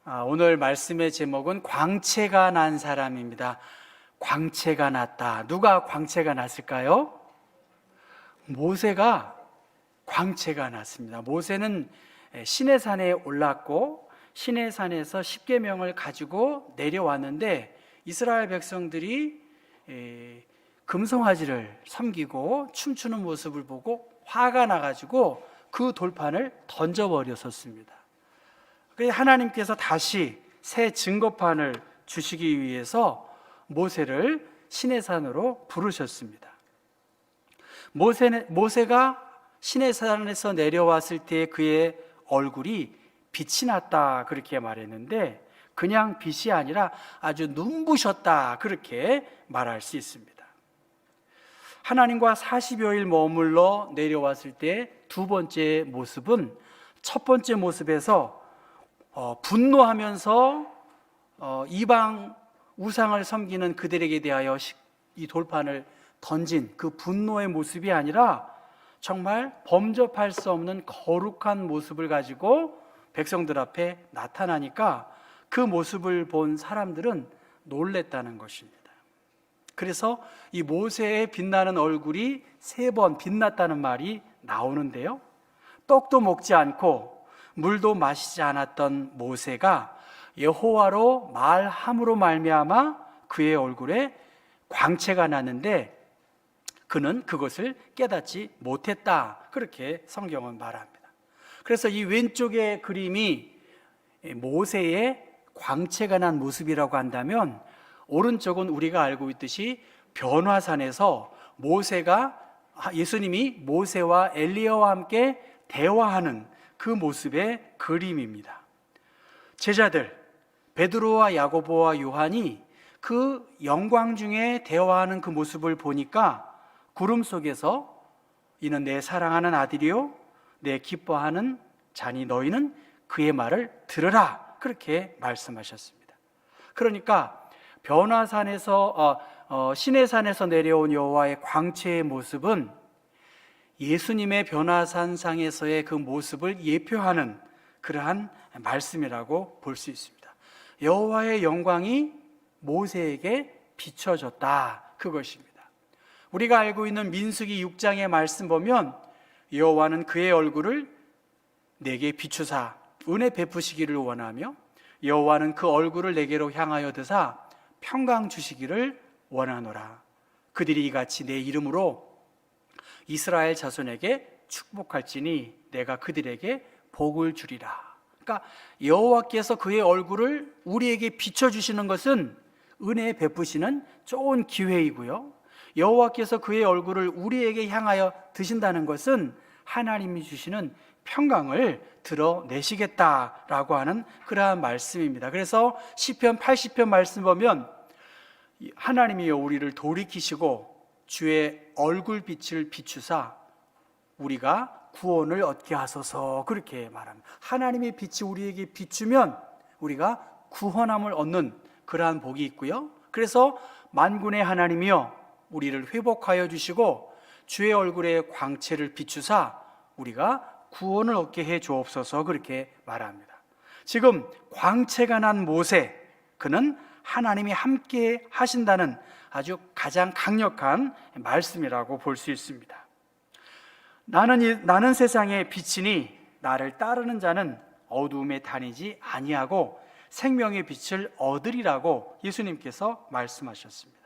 오늘 말씀의 제목은 광채가 난 사람입니다. 광채가 났다. 누가 광채가 났을까요? 모세가 광채가 났습니다. 모세는 시내산에 올랐고 시내산에서 십계명을 가지고 내려왔는데 이스라엘 백성들이 금송아지를 섬기고 춤추는 모습을 보고 화가 나가지고 그 돌판을 던져버렸었습니다. 그래서 하나님께서 다시 새 증거판을 주시기 위해서 모세를 시내산으로 부르셨습니다. 모세가 시내산에서 내려왔을 때 그의 얼굴이 빛이 났다 그렇게 말했는데 그냥 빛이 아니라 아주 눈부셨다 그렇게 말할 수 있습니다. 하나님과 40여일 머물러 내려왔을 때 두 번째 모습은 첫 번째 모습에서 분노하면서 이방 우상을 섬기는 그들에게 대하여 이 돌판을 던진 그 분노의 모습이 아니라 정말 범접할 수 없는 거룩한 모습을 가지고 백성들 앞에 나타나니까 그 모습을 본 사람들은 놀랬다는 것입니다. 그래서 이 모세의 빛나는 얼굴이 3번 빛났다는 말이 나오는데요, 떡도 먹지 않고 물도 마시지 않았던 모세가 여호와로 말함으로 말미암아 그의 얼굴에 광채가 났는데 그는 그것을 깨닫지 못했다 그렇게 성경은 말합니다. 그래서 이 왼쪽의 그림이 모세의 광채가 난 모습이라고 한다면 오른쪽은 우리가 알고 있듯이 변화산에서 예수님이 모세와 엘리야와 함께 대화하는 그 모습의 그림입니다. 제자들 베드로와 야고보와 요한이 그 영광 중에 대화하는 그 모습을 보니까 구름 속에서 이는 내 사랑하는 아들이요 내 기뻐하는 자니 너희는 그의 말을 들으라 그렇게 말씀하셨습니다. 그러니까 변화산에서 시내산에서 내려온 여호와의 광채의 모습은 예수님의 변화산상에서의 그 모습을 예표하는 그러한 말씀이라고 볼 수 있습니다. 여호와의 영광이 모세에게 비춰졌다 그것입니다. 우리가 알고 있는 민수기 6장의 말씀 보면 여호와는 그의 얼굴을 내게 비추사 은혜 베푸시기를 원하며 여호와는 그 얼굴을 내게로 향하여 드사 평강 주시기를 원하노라. 그들이 이같이 내 이름으로 이스라엘 자손에게 축복할지니 내가 그들에게 복을 주리라. 그러니까 여호와께서 그의 얼굴을 우리에게 비춰주시는 것은 은혜 베푸시는 좋은 기회이고요, 여호와께서 그의 얼굴을 우리에게 향하여 드신다는 것은 하나님이 주시는 평강을 드러내시겠다라고 하는 그러한 말씀입니다. 그래서 시편 80편 말씀 보면 하나님이여 우리를 돌이키시고 주의 얼굴빛을 비추사 우리가 구원을 얻게 하소서 그렇게 말합니다. 하나님의 빛이 우리에게 비추면 우리가 구원함을 얻는 그러한 복이 있고요, 그래서 만군의 하나님이여 우리를 회복하여 주시고 주의 얼굴에 광채를 비추사 우리가 구원을 얻게 해 주옵소서 그렇게 말합니다. 지금 광채가 난 모세, 그는 하나님이 함께 하신다는 아주 가장 강력한 말씀이라고 볼 수 있습니다. 나는 세상의 빛이니 나를 따르는 자는 어두움에 다니지 아니하고 생명의 빛을 얻으리라고 예수님께서 말씀하셨습니다.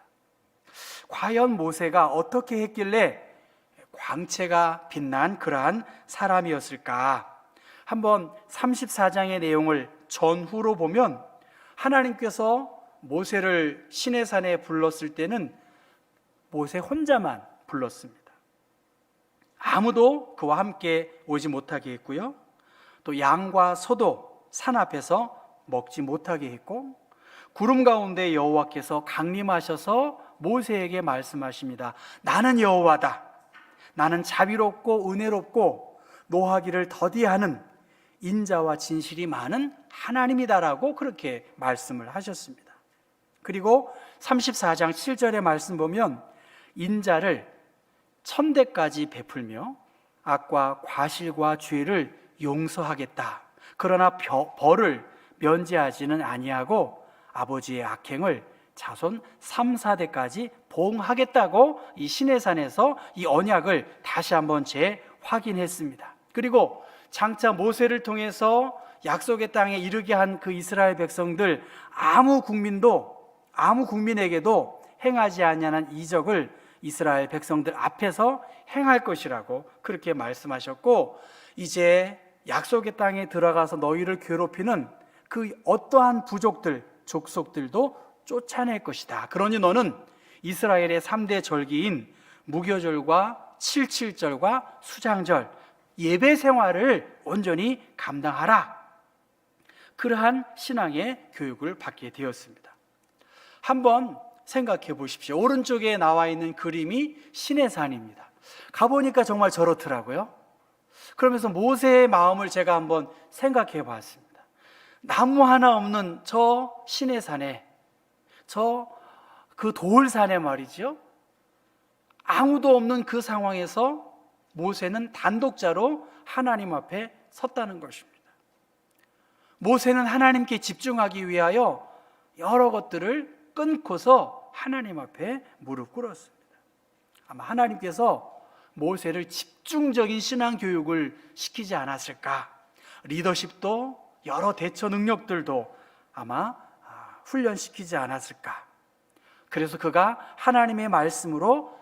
과연 모세가 어떻게 했길래 광채가 빛난 그러한 사람이었을까? 한번 34장의 내용을 전후로 보면 하나님께서 모세를 시내산에 불렀을 때는 모세 혼자만 불렀습니다. 아무도 그와 함께 오지 못하게 했고요, 또 양과 소도 산 앞에서 먹지 못하게 했고, 구름 가운데 여호와께서 강림하셔서 모세에게 말씀하십니다. 나는 여호와다. 나는 자비롭고 은혜롭고 노하기를 더디하는 인자와 진실이 많은 하나님이다라고 그렇게 말씀을 하셨습니다. 그리고 34장 7절의 말씀 보면 인자를 천대까지 베풀며 악과 과실과 죄를 용서하겠다. 그러나 벌을 면제하지는 아니하고 아버지의 악행을 자손 3, 4대까지 보응하겠다고 이 시내산에서 이 언약을 다시 한번 재확인했습니다. 그리고 장차 모세를 통해서 약속의 땅에 이르게 한 그 이스라엘 백성들 아무 국민에게도 행하지 아니하는 이적을 이스라엘 백성들 앞에서 행할 것이라고 그렇게 말씀하셨고, 이제 약속의 땅에 들어가서 너희를 괴롭히는 그 어떠한 부족들, 족속들도 쫓아낼 것이다. 그러니 너는 이스라엘의 3대 절기인 무교절과 칠칠절과 수장절, 예배 생활을 온전히 감당하라. 그러한 신앙의 교육을 받게 되었습니다. 한번 생각해 보십시오. 오른쪽에 나와 있는 그림이 시내산입니다. 가보니까 정말 저렇더라고요. 그러면서 모세의 마음을 제가 한번 생각해 봤습니다. 나무 하나 없는 저 시내산에, 그 돌산에 말이죠, 아무도 없는 그 상황에서 모세는 단독자로 하나님 앞에 섰다는 것입니다. 모세는 하나님께 집중하기 위하여 여러 것들을 끊고서 하나님 앞에 무릎 꿇었습니다. 아마 하나님께서 모세를 집중적인 신앙 교육을 시키지 않았을까? 리더십도 여러 대처 능력들도 아마 훈련시키지 않았을까? 그래서 그가 하나님의 말씀으로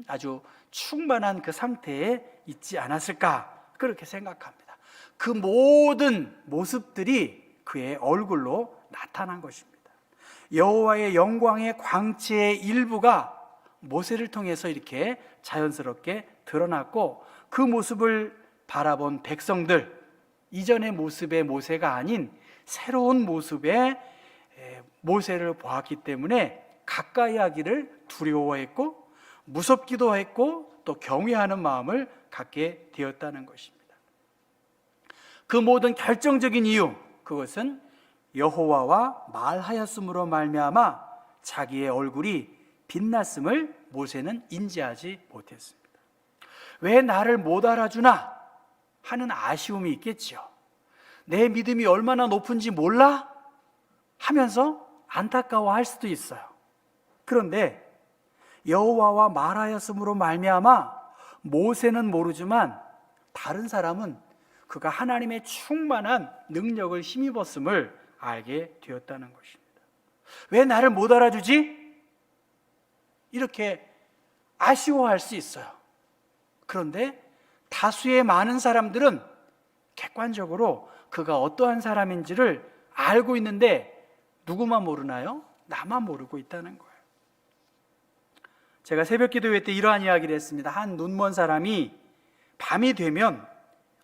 아주 충만한 그 상태에 있지 않았을까? 그렇게 생각합니다. 그 모든 모습들이 그의 얼굴로 나타난 것입니다. 여호와의 영광의 광채의 일부가 모세를 통해서 이렇게 자연스럽게 드러났고, 그 모습을 바라본 백성들, 이전의 모습의 모세가 아닌 새로운 모습의 모세를 보았기 때문에 가까이 하기를 두려워했고 무섭기도 했고 또 경외하는 마음을 갖게 되었다는 것입니다. 그 모든 결정적인 이유, 그것은 여호와와 말하였음으로 말미암아 자기의 얼굴이 빛났음을 모세는 인지하지 못했습니다. 왜 나를 못 알아주나 하는 아쉬움이 있겠죠. 내 믿음이 얼마나 높은지 몰라? 하면서 안타까워할 수도 있어요. 그런데 여호와와 말하였음으로 말미암아 모세는 모르지만 다른 사람은 그가 하나님의 충만한 능력을 힘입었음을 알게 되었다는 것입니다. 왜 나를 못 알아주지? 이렇게 아쉬워할 수 있어요. 그런데 다수의 많은 사람들은 객관적으로 그가 어떠한 사람인지를 알고 있는데 누구만 모르나요? 나만 모르고 있다는 거예요. 제가 새벽 기도회 때 이러한 이야기를 했습니다. 한 눈먼 사람이 밤이 되면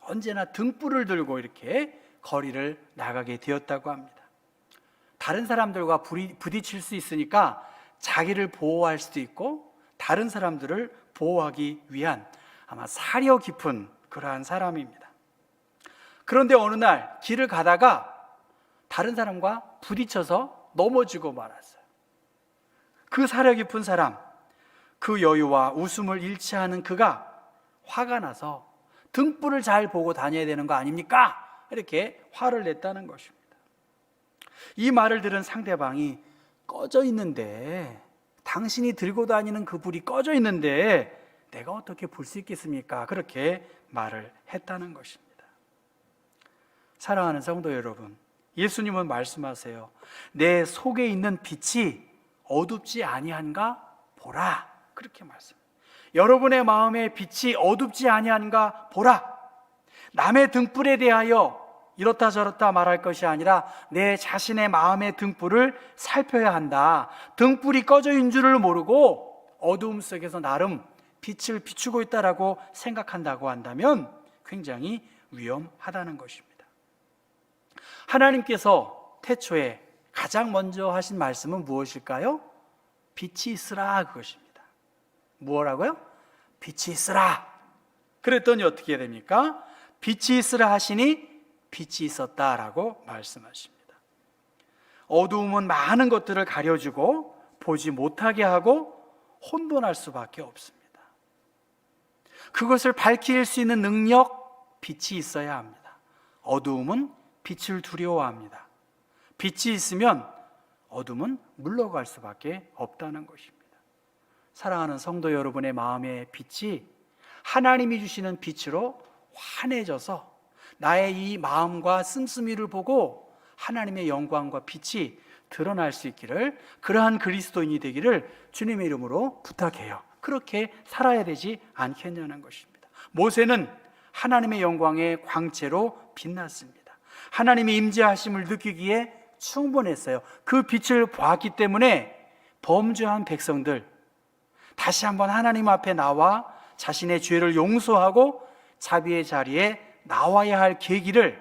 언제나 등불을 들고 이렇게 거리를 나가게 되었다고 합니다. 다른 사람들과 부딪힐 수 있으니까 자기를 보호할 수도 있고 다른 사람들을 보호하기 위한 아마 사려 깊은 그러한 사람입니다. 그런데 어느 날 길을 가다가 다른 사람과 부딪혀서 넘어지고 말았어요. 그 사려 깊은 사람, 그 여유와 웃음을 잃지 않은 그가 화가 나서 등불을 잘 보고 다녀야 되는 거 아닙니까? 이렇게 화를 냈다는 것입니다. 이 말을 들은 상대방이 꺼져 있는데, 당신이 들고 다니는 그 불이 꺼져 있는데 내가 어떻게 볼 수 있겠습니까? 그렇게 말을 했다는 것입니다. 사랑하는 성도 여러분, 예수님은 말씀하세요. 내 속에 있는 빛이 어둡지 아니한가 보라. 그렇게 말씀합니다. 여러분의 마음의 빛이 어둡지 아니한가 보라. 남의 등불에 대하여 이렇다 저렇다 말할 것이 아니라 내 자신의 마음의 등불을 살펴야 한다. 등불이 꺼져 있는 줄을 모르고 어두움 속에서 나름 빛을 비추고 있다라고 생각한다고 한다면 굉장히 위험하다는 것입니다. 하나님께서 태초에 가장 먼저 하신 말씀은 무엇일까요? 빛이 있으라, 그것입니다. 뭐라고요? 빛이 있으라. 그랬더니 어떻게 됩니까? 빛이 있으라 하시니 빛이 있었다라고 말씀하십니다. 어두움은 많은 것들을 가려주고 보지 못하게 하고 혼돈할 수밖에 없습니다. 그것을 밝힐 수 있는 능력, 빛이 있어야 합니다. 어두움은 빛을 두려워합니다. 빛이 있으면 어둠은 물러갈 수밖에 없다는 것입니다. 사랑하는 성도 여러분의 마음의 빛이 하나님이 주시는 빛으로 환해져서 나의 이 마음과 씀씀이를 보고 하나님의 영광과 빛이 드러날 수 있기를, 그러한 그리스도인이 되기를 주님의 이름으로 부탁해요. 그렇게 살아야 되지 않겠냐는 것입니다. 모세는 하나님의 영광의 광채로 빛났습니다. 하나님의 임재하심을 느끼기에 충분했어요. 그 빛을 보았기 때문에 범죄한 백성들 다시 한번 하나님 앞에 나와 자신의 죄를 용서하고 자비의 자리에 나와야 할 계기를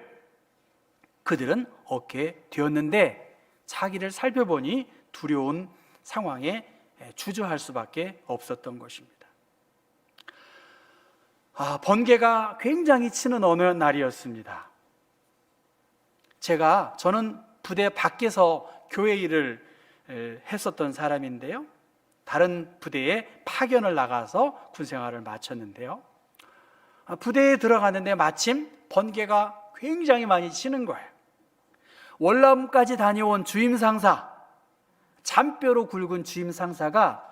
그들은 얻게 되었는데, 자기를 살펴보니 두려운 상황에 주저할 수밖에 없었던 것입니다. 번개가 굉장히 치는 어느 날이었습니다. 저는 부대 밖에서 교회 일을 했었던 사람인데요, 다른 부대에 파견을 나가서 군생활을 마쳤는데요, 부대에 들어가는데 마침 번개가 굉장히 많이 치는 거예요. 월남까지 다녀온 주임상사, 잔뼈로 굵은 주임상사가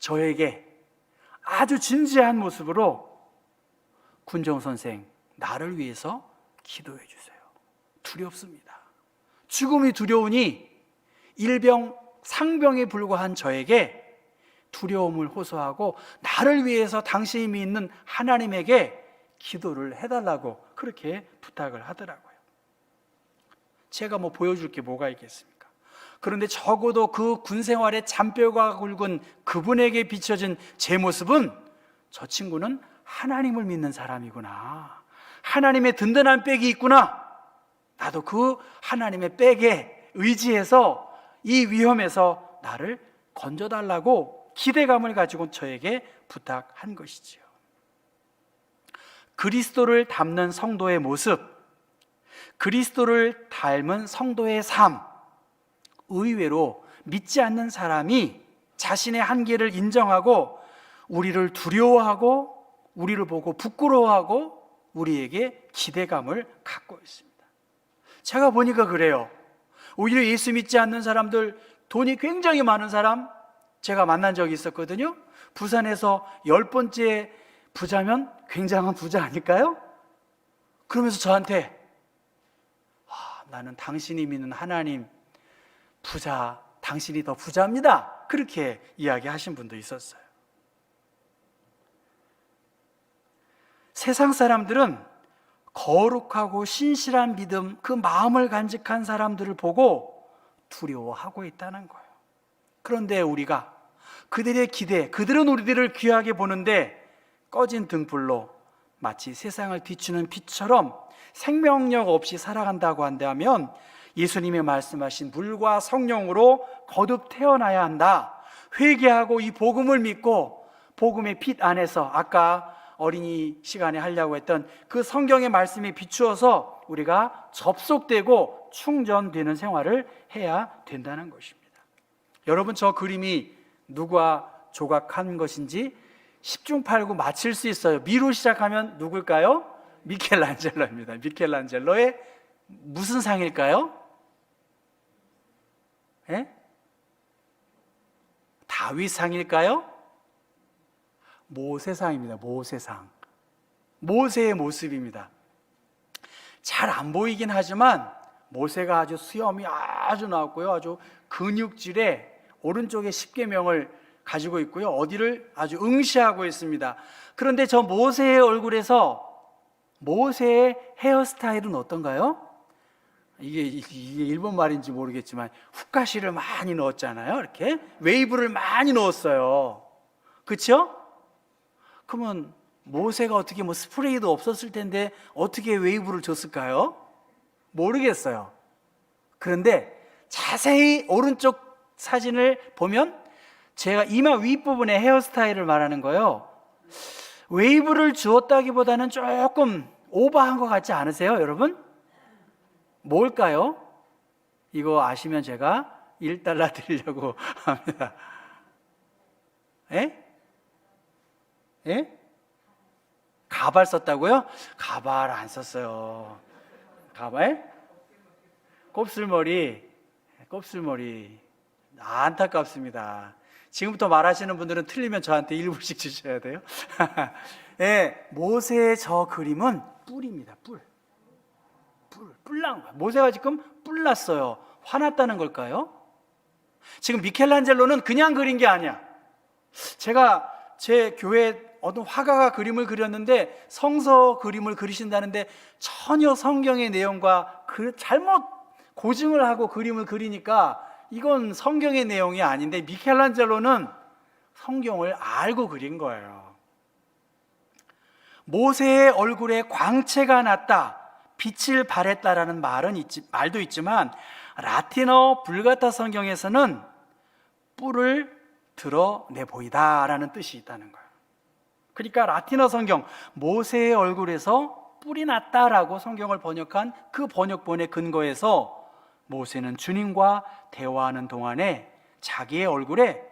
저에게 아주 진지한 모습으로 군정 선생, 나를 위해서 기도해 주세요. 두렵습니다. 죽음이 두려우니 일병 상병에 불과한 저에게 두려움을 호소하고 나를 위해서 당신이 믿는 하나님에게 기도를 해달라고 그렇게 부탁을 하더라고요. 제가 보여줄 게 뭐가 있겠습니까? 그런데 적어도 그 군생활의 잔뼈가 굵은 그분에게 비춰진 제 모습은, 저 친구는 하나님을 믿는 사람이구나, 하나님의 든든한 백이 있구나, 나도 그 하나님의 백에 의지해서 이 위험에서 나를 건져달라고 기대감을 가지고 저에게 부탁한 것이지요. 그리스도를 닮는 성도의 모습, 그리스도를 닮은 성도의 삶, 의외로 믿지 않는 사람이 자신의 한계를 인정하고 우리를 두려워하고 우리를 보고 부끄러워하고 우리에게 기대감을 갖고 있습니다. 제가 보니까 그래요. 오히려 예수 믿지 않는 사람들, 돈이 굉장히 많은 사람 제가 만난 적이 있었거든요. 부산에서 10번째 부자면 굉장한 부자 아닐까요? 그러면서 저한테 나는 당신이 믿는 하나님 부자, 당신이 더 부자입니다, 그렇게 이야기하신 분도 있었어요. 세상 사람들은 거룩하고 신실한 믿음, 그 마음을 간직한 사람들을 보고 두려워하고 있다는 거예요. 그런데 우리가 그들의 기대, 그들은 우리들을 귀하게 보는데 꺼진 등불로 마치 세상을 비추는 빛처럼 생명력 없이 살아간다고 한다면 예수님이 말씀하신 물과 성령으로 거듭 태어나야 한다. 회개하고 이 복음을 믿고 복음의 빛 안에서 아까 어린이 시간에 하려고 했던 그 성경의 말씀에 비추어서 우리가 접속되고 충전되는 생활을 해야 된다는 것입니다. 여러분, 저 그림이 누가 조각한 것인지 10중 8구 맞힐 수 있어요. 미로 시작하면 누굴까요? 미켈란젤로입니다. 미켈란젤로의 무슨 상일까요? 예? 다윗상일까요? 모세상입니다. 모세상. 모세의 모습입니다. 잘 안 보이긴 하지만 모세가 아주 수염이 아주 나왔고요, 아주 근육질에 오른쪽에 십계명을 가지고 있고요, 어디를 아주 응시하고 있습니다. 그런데 저 모세의 얼굴에서 모세의 헤어스타일은 어떤가요? 이게 일본 말인지 모르겠지만 후카시를 많이 넣었잖아요. 이렇게 웨이브를 많이 넣었어요. 그렇죠? 그러면 모세가 어떻게 스프레이도 없었을 텐데 어떻게 웨이브를 줬을까요? 모르겠어요. 그런데 자세히 오른쪽 사진을 보면 제가 이마 윗부분의 헤어스타일을 말하는 거예요. 웨이브를 주었다기보다는 조금 오버한 것 같지 않으세요, 여러분? 뭘까요? 이거 아시면 제가 1달러 드리려고 합니다. 예? 예? 가발 썼다고요? 가발 안 썼어요. 가발? 곱슬머리. 안타깝습니다. 지금부터 말하시는 분들은 틀리면 저한테 1불씩 주셔야 돼요. 예, 모세의 저 그림은 뿔입니다. 뿔난 거야. 모세가 지금 뿔났어요. 화났다는 걸까요? 지금 미켈란젤로는 그냥 그린 게 아니야. 제가 제 교회 어떤 화가가 그림을 그렸는데 성서 그림을 그리신다는데 전혀 성경의 내용과 잘못 고증을 하고 그림을 그리니까 이건 성경의 내용이 아닌데 미켈란젤로는 성경을 알고 그린 거예요. 모세의 얼굴에 광채가 났다, 빛을 발했다라는 말도 있지만 라틴어 불가타 성경에서는 뿔을 드러내 보이다라는 뜻이 있다는 거예요. 그러니까 라틴어 성경 모세의 얼굴에서 뿔이 났다라고 성경을 번역한 그 번역본의 근거에서 모세는 주님과 대화하는 동안에 자기의 얼굴에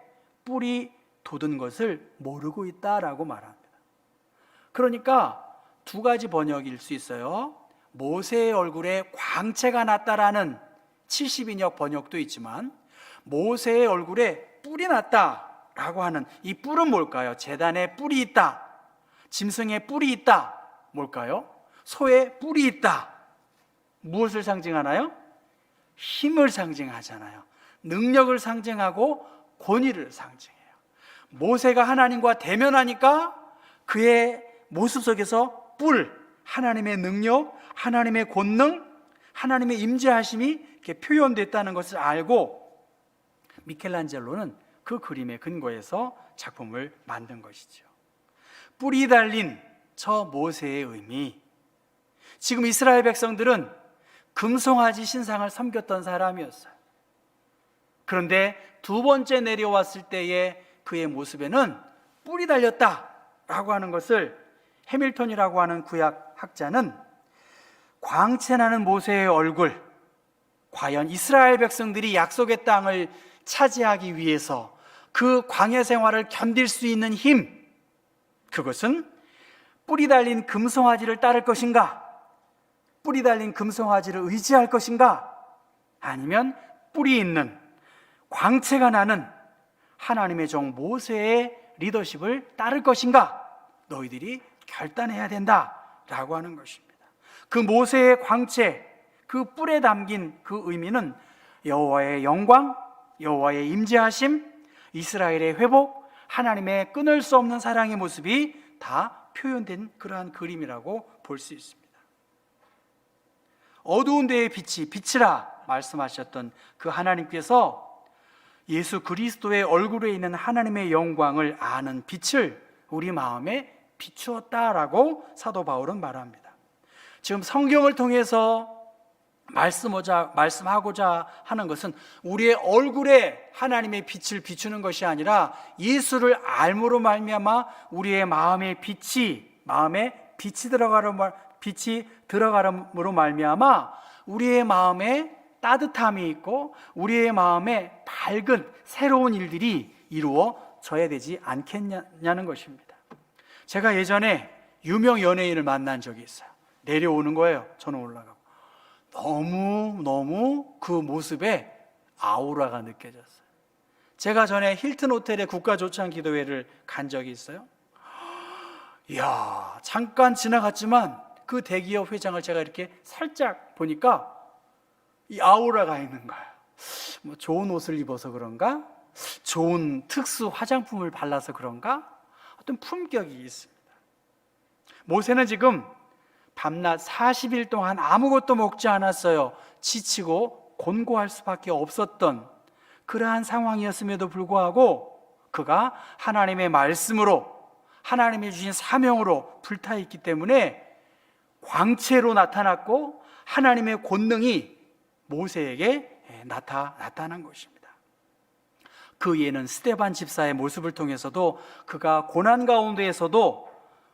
뿔이 돋은 것을 모르고 있다라고 말합니다. 그러니까 두 가지 번역일 수 있어요. 모세의 얼굴에 광채가 났다라는 70인역 번역도 있지만 모세의 얼굴에 뿔이 났다라고 하는 이 뿔은 뭘까요? 제단에 뿔이 있다, 짐승에 뿔이 있다, 뭘까요? 소에 뿔이 있다. 무엇을 상징하나요? 힘을 상징하잖아요. 능력을 상징하고 권위를 상징해요. 모세가 하나님과 대면하니까 그의 모습 속에서 뿔, 하나님의 능력, 하나님의 권능, 하나님의 임재하심이 이렇게 표현됐다는 것을 알고 미켈란젤로는 그 그림의 근거에서 작품을 만든 것이죠. 뿔이 달린 저 모세의 의미, 지금 이스라엘 백성들은 금송아지 신상을 섬겼던 사람이었어요. 그런데 두 번째 내려왔을 때의 그의 모습에는 뿔이 달렸다라고 하는 것을 해밀턴이라고 하는 구약 학자는 광채나는 모세의 얼굴, 과연 이스라엘 백성들이 약속의 땅을 차지하기 위해서 그 광야 생활을 견딜 수 있는 힘, 그것은 뿔이 달린 금송아지를 따를 것인가? 뿔이 달린 금송아지를 의지할 것인가? 아니면 뿔이 있는 광채가 나는 하나님의 종 모세의 리더십을 따를 것인가? 너희들이 결단해야 된다라고 하는 것입니다. 그 모세의 광채, 그 뿔에 담긴 그 의미는 여호와의 영광, 여호와의 임재하심, 이스라엘의 회복, 하나님의 끊을 수 없는 사랑의 모습이 다 표현된 그러한 그림이라고 볼 수 있습니다. 어두운 데에 빛이라 말씀하셨던 그 하나님께서 예수 그리스도의 얼굴에 있는 하나님의 영광을 아는 빛을 우리 마음에 비추었다라고 사도 바울은 말합니다. 지금 성경을 통해서 말씀하고자 하는 것은 우리의 얼굴에 하나님의 빛을 비추는 것이 아니라 예수를 알므로 말미암아 우리의 마음에 빛이 들어가므로 말미암아 우리의 마음에 따뜻함이 있고 우리의 마음에 밝은 새로운 일들이 이루어져야 되지 않겠냐는 것입니다. 제가 예전에 유명 연예인을 만난 적이 있어요. 내려오는 거예요. 저는 올라가고 너무 그 모습에 아우라가 느껴졌어요. 제가 전에 힐튼 호텔의 국가조창 기도회를 간 적이 있어요. 이야, 잠깐 지나갔지만 그 대기업 회장을 제가 이렇게 살짝 보니까 이 아우라가 있는 거예요. 뭐 좋은 옷을 입어서 그런가? 좋은 특수 화장품을 발라서 그런가? 어떤 품격이 있습니다. 모세는 지금 밤낮 40일 동안 아무것도 먹지 않았어요. 지치고 곤고할 수밖에 없었던 그러한 상황이었음에도 불구하고 그가 하나님의 말씀으로, 하나님이 주신 사명으로 불타있기 때문에 광채로 나타났고 하나님의 권능이 모세에게 나타난 것입니다. 그 예는 스데반 집사의 모습을 통해서도 그가 고난 가운데에서도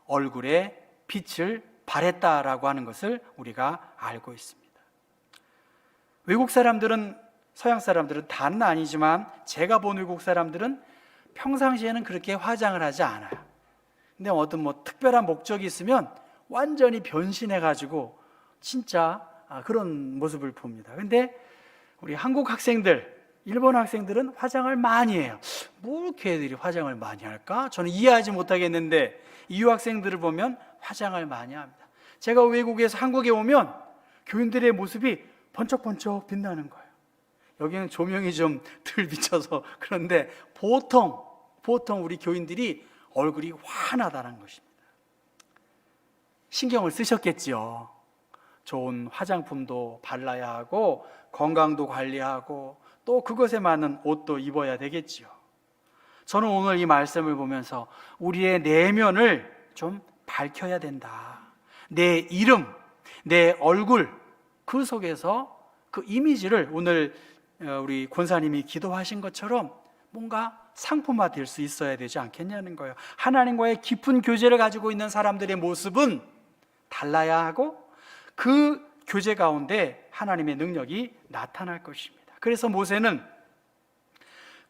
얼굴에 빛을 발했다라고 하는 것을 우리가 알고 있습니다. 외국 사람들은, 서양 사람들은 다는 아니지만 제가 본 외국 사람들은 평상시에는 그렇게 화장을 하지 않아요. 근데 어떤 특별한 목적이 있으면 완전히 변신해가지고 진짜 그런 모습을 봅니다. 근데 우리 한국 학생들, 일본 학생들은 화장을 많이 해요. 뭐 이렇게 애들이 화장을 많이 할까? 저는 이해하지 못하겠는데 이 유학생들을 보면 화장을 많이 합니다. 제가 외국에서 한국에 오면 교인들의 모습이 번쩍번쩍 빛나는 거예요. 여기는 조명이 좀 덜 비쳐서 그런데 보통 우리 교인들이 얼굴이 환하다는 것입니다. 신경을 쓰셨겠지요. 좋은 화장품도 발라야 하고 건강도 관리하고 또 그것에 맞는 옷도 입어야 되겠지요. 저는 오늘 이 말씀을 보면서 우리의 내면을 좀 밝혀야 된다. 내 이름, 내 얼굴, 그 속에서 그 이미지를 오늘 우리 권사님이 기도하신 것처럼 뭔가 상품화될 수 있어야 되지 않겠냐는 거예요. 하나님과의 깊은 교제를 가지고 있는 사람들의 모습은 달라야 하고 그 교제 가운데 하나님의 능력이 나타날 것입니다. 그래서 모세는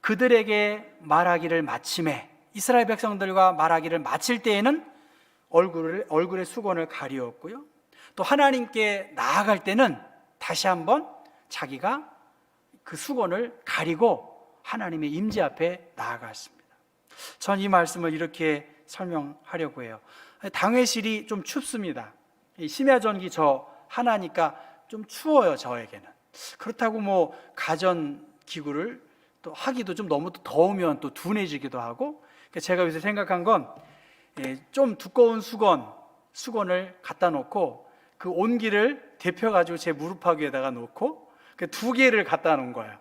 그들에게 말하기를 마침에 이스라엘 백성들과 말하기를 마칠 때에는 얼굴의 수건을 가리웠고요. 또 하나님께 나아갈 때는 다시 한번 자기가 그 수건을 가리고 하나님의 임재 앞에 나아갔습니다. 전 이 말씀을 이렇게 설명하려고 해요. 당회실이 좀 춥습니다. 심야전기 저 하나니까 좀 추워요, 저에게는. 그렇다고 뭐 가전기구를 또 하기도 좀 너무 더우면 또 둔해지기도 하고, 제가 요새 생각한 건 좀 두꺼운 수건을 갖다 놓고 그 온기를 데펴가지고 제 무릎팍 위에다가 놓고 두 개를 갖다 놓은 거예요.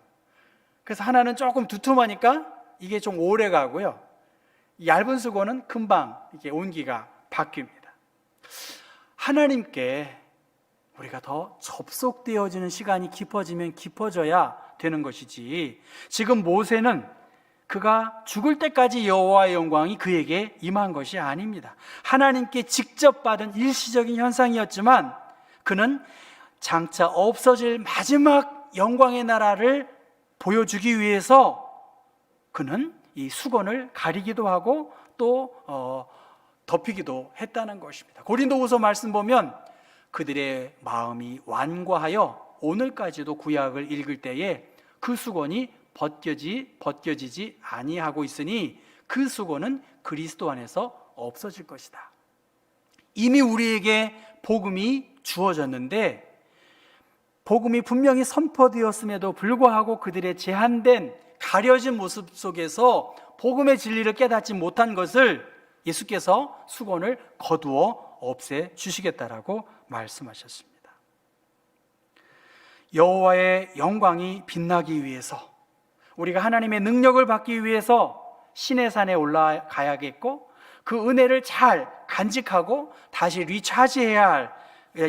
그래서 하나는 조금 두툼하니까 이게 좀 오래 가고요. 얇은 수건은 금방 이게 온기가 바뀝니다. 하나님께 우리가 더 접속되어지는 시간이 깊어지면 깊어져야 되는 것이지, 지금 모세는 그가 죽을 때까지 여호와의 영광이 그에게 임한 것이 아닙니다. 하나님께 직접 받은 일시적인 현상이었지만 그는 장차 없어질 마지막 영광의 나라를 보여주기 위해서 그는 이 수건을 가리기도 하고 또 덮이기도 했다는 것입니다. 고린도후서 말씀 보면 그들의 마음이 완고하여 오늘까지도 구약을 읽을 때에 그 수건이 벗겨지지 아니하고 있으니 그 수건은 그리스도 안에서 없어질 것이다. 이미 우리에게 복음이 주어졌는데 복음이 분명히 선포되었음에도 불구하고 그들의 제한된 가려진 모습 속에서 복음의 진리를 깨닫지 못한 것을 예수께서 수건을 거두어 없애 주시겠다라고 말씀하셨습니다. 여호와의 영광이 빛나기 위해서, 우리가 하나님의 능력을 받기 위해서 신의 산에 올라가야겠고 그 은혜를 잘 간직하고 다시 리차지해야 할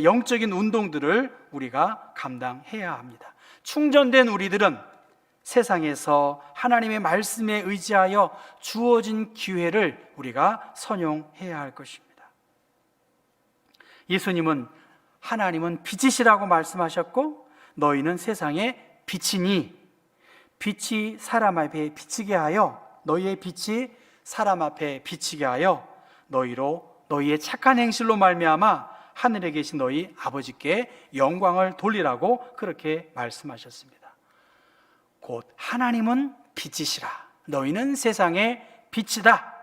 영적인 운동들을 우리가 감당해야 합니다. 충전된 우리들은 세상에서 하나님의 말씀에 의지하여 주어진 기회를 우리가 선용해야 할 것입니다. 예수님은 하나님은 빛이시라고 말씀하셨고 너희는 세상의 빛이니 빛이 사람 앞에 비치게 하여 너희의 빛이 사람 앞에 비치게 하여 너희의 착한 행실로 말미암아 하늘에 계신 너희 아버지께 영광을 돌리라고 그렇게 말씀하셨습니다. 곧 하나님은 빛이시라 너희는 세상의 빛이다.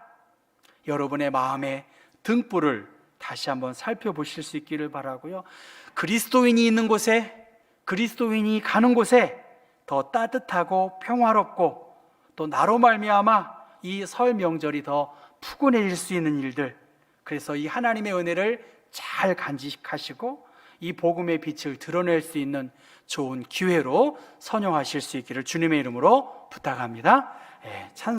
여러분의 마음의 등불을 다시 한번 살펴보실 수 있기를 바라고요. 그리스도인이 있는 곳에, 그리스도인이 가는 곳에 더 따뜻하고 평화롭고 또 나로 말미암아 이 설 명절이 더 푸근해질 수 있는 일들, 그래서 이 하나님의 은혜를 잘 간직하시고 이 복음의 빛을 드러낼 수 있는 좋은 기회로 선용하실 수 있기를 주님의 이름으로 부탁합니다. 찬